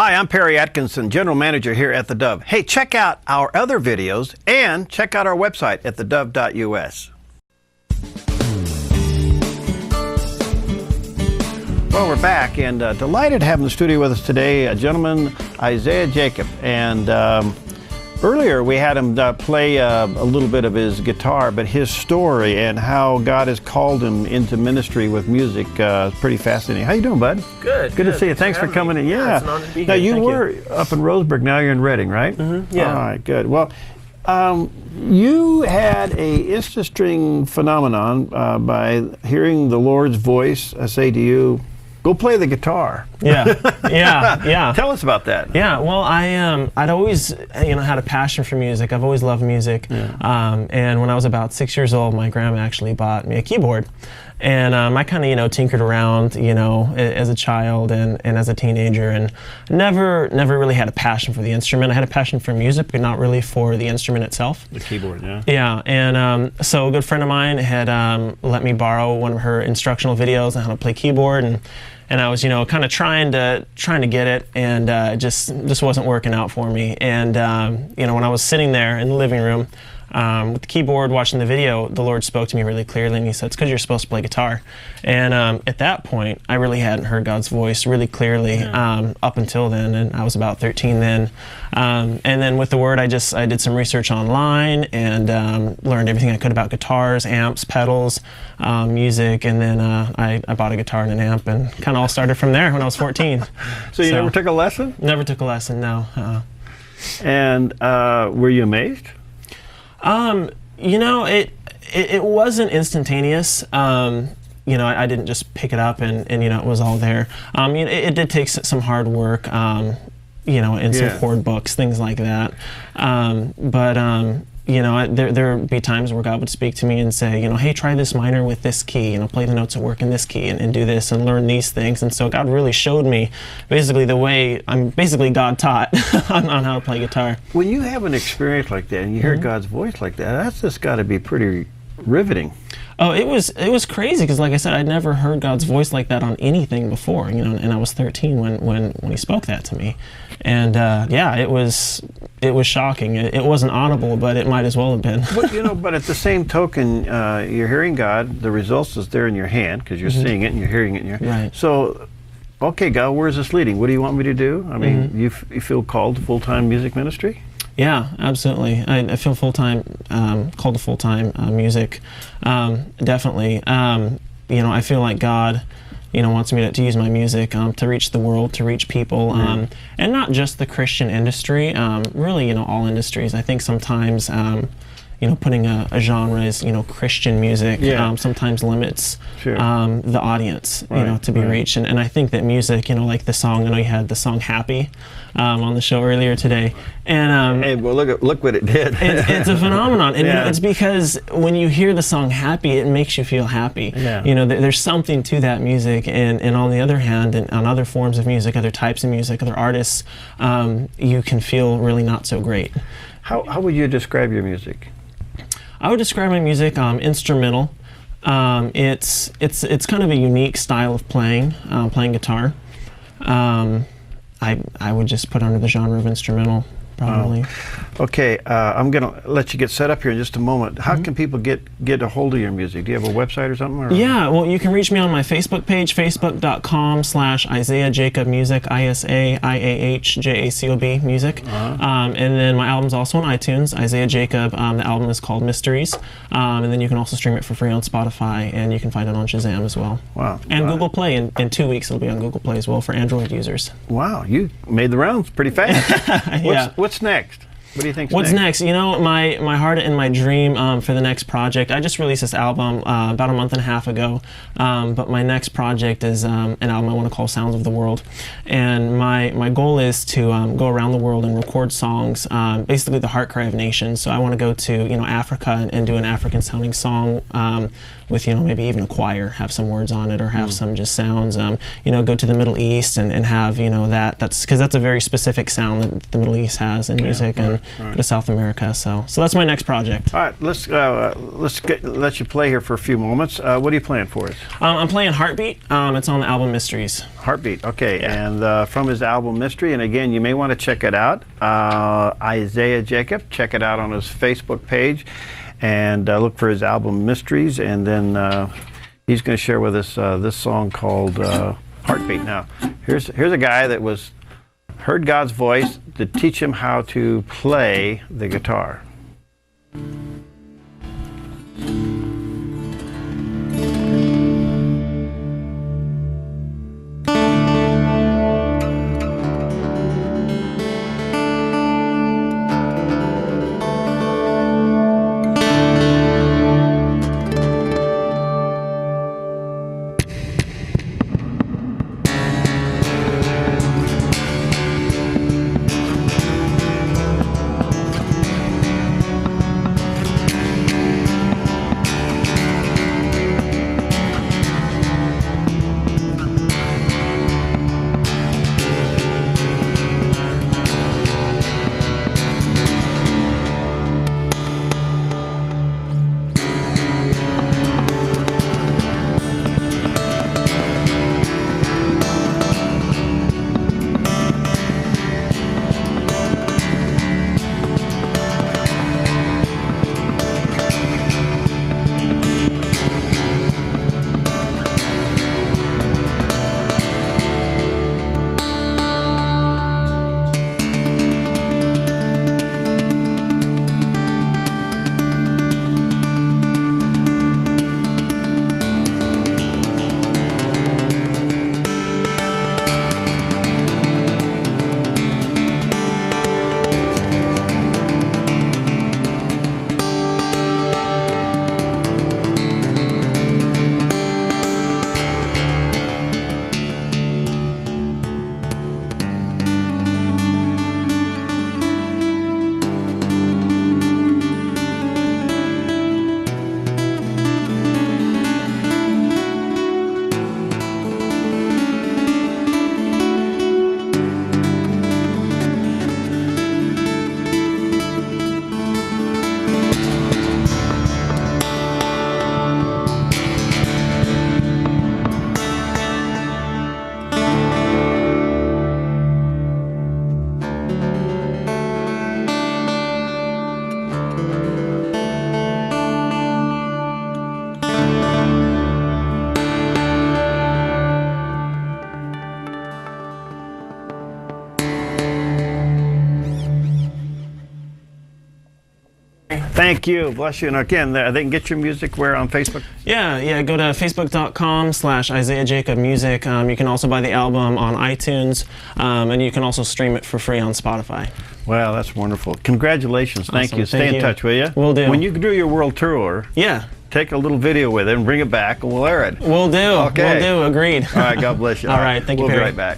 Hi, I'm Perry Atkinson, General Manager here at theDove. Hey, check out our other videos and check out our website at thedove.us. Well, we're back and delighted to have in the studio with us today a gentleman, Isaiah Jacob. And earlier we had him play a little bit of his guitar, but his story and how God has called him into ministry with music is pretty fascinating. How you doing, bud? Good. Good to see you. Thanks for coming in. Yeah. It's an honor to be here. Now you Thank were up in Roseburg. Now you're in Reading, right? Mm-hmm. Yeah. All right. Good. Well, you had a interesting phenomenon by hearing the Lord's voice say to you, "Go play the guitar." Yeah. Tell us about that. Yeah. Well, I'd always, had a passion for music. I've always loved music. Yeah. And when I was about 6 years old, my grandma actually bought me a keyboard. And I kind of, tinkered around, as a child and as a teenager, and never really had a passion for the instrument. I had a passion for music, but not really for the instrument itself. The keyboard, yeah. Yeah, and so a good friend of mine had let me borrow one of her instructional videos on how to play keyboard, and I was, kind of trying to get it, and it just wasn't working out for me. And when I was sitting there in the living room, with the keyboard, watching the video, the Lord spoke to me really clearly, and He said, "It's because you're supposed to play guitar." And at that point, I really hadn't heard God's voice really clearly up until then, and I was about 13 then. And then with the Word, I did some research online and learned everything I could about guitars, amps, pedals, music, and then I bought a guitar and an amp, and kind of all started from there when I was 14. So you never took a lesson? Never took a lesson, no. And were you amazed? It wasn't instantaneous. I didn't just pick it up and it was all there. It did take some hard work, and some chord books, things like that. There would be times where God would speak to me and say, "Hey, try this minor with this key, play the notes that work in this key and do this and learn these things." And so God really showed me basically the way God taught on how to play guitar. When you have an experience like that and you hear God's voice like that, that's just got to be pretty riveting. Oh, it was crazy because, like I said, I'd never heard God's voice like that on anything before, and I was 13 when He spoke that to me, and it was shocking. It wasn't audible, but it might as well have been. But at the same token, you're hearing God. The results is there in your hand because you're seeing it and you're hearing it. Right. So, okay, God, where is this leading? What do you want me to do? I mean, you feel called to full-time music ministry? Yeah, absolutely. I feel full-time, called to full-time music, definitely. I feel like God, wants me to use my music to reach the world, to reach people, and not just the Christian industry, really, all industries. I think sometimes, putting a genre as, Christian music sometimes limits the audience, to be reached. And I think that music, like the song, I know you had the song Happy on the show earlier today. And hey, well, look what it did. It's a phenomenon. And it's because when you hear the song Happy, it makes you feel happy. Yeah. There's something to that music. And on the other hand, and on other forms of music, other types of music, other artists, you can feel really not so great. How would you describe your music? I would describe my music instrumental. It's kind of a unique style of playing guitar. I would just put under the genre of instrumental, probably. Okay, I'm going to let you get set up here in just a moment. How can people get a hold of your music? Do you have a website or something? Or? Yeah, well, you can reach me on my Facebook page, facebook.com/Isaiah Jacob Music, ISAIAHJACOB Music. And then my album's also on iTunes, Isaiah Jacob. The album is called Mysteries. And then you can also stream it for free on Spotify, and you can find it on Shazam as well. Wow. And Google Play. In 2 weeks, it'll be on Google Play as well for Android users. Wow, you made the rounds pretty fast. What's next? What do you think's What's next? My heart and my dream for the next project. I just released this album about a month and a half ago, but my next project is an album I want to call Sounds of the World. And my goal is to go around the world and record songs, basically the heart cry of nations. So I want to go to Africa and do an African sounding song with maybe even a choir, have some words on it or have some just sounds. Go to the Middle East and have that's because that's a very specific sound that the Middle East has in music. And and go to South America. So that's my next project. All right, let you play here for a few moments. What are you playing for us? I'm playing Heartbeat. It's on the album Mysteries. Heartbeat, okay, and from his album Mystery, and again, you may want to check it out. Isaiah Jacob, check it out on his Facebook page, and look for his album Mysteries, and then he's going to share with us this song called Heartbeat. Now, here's a guy that heard God's voice to teach him how to play the guitar. Thank you. Bless you. And again, they can get your music where on Facebook? Yeah. Go to facebook.com/Isaiah Jacob Music. You can also buy the album on iTunes, and you can also stream it for free on Spotify. Wow, that's wonderful. Congratulations. Thank Awesome. you. Stay in touch, will you? Will do. When you do your world tour, take a little video with it and bring it back, and we'll air it. Will do. Okay. Will do. Agreed. All right. God bless you. All right. Thank you, We'll Perry. be right back.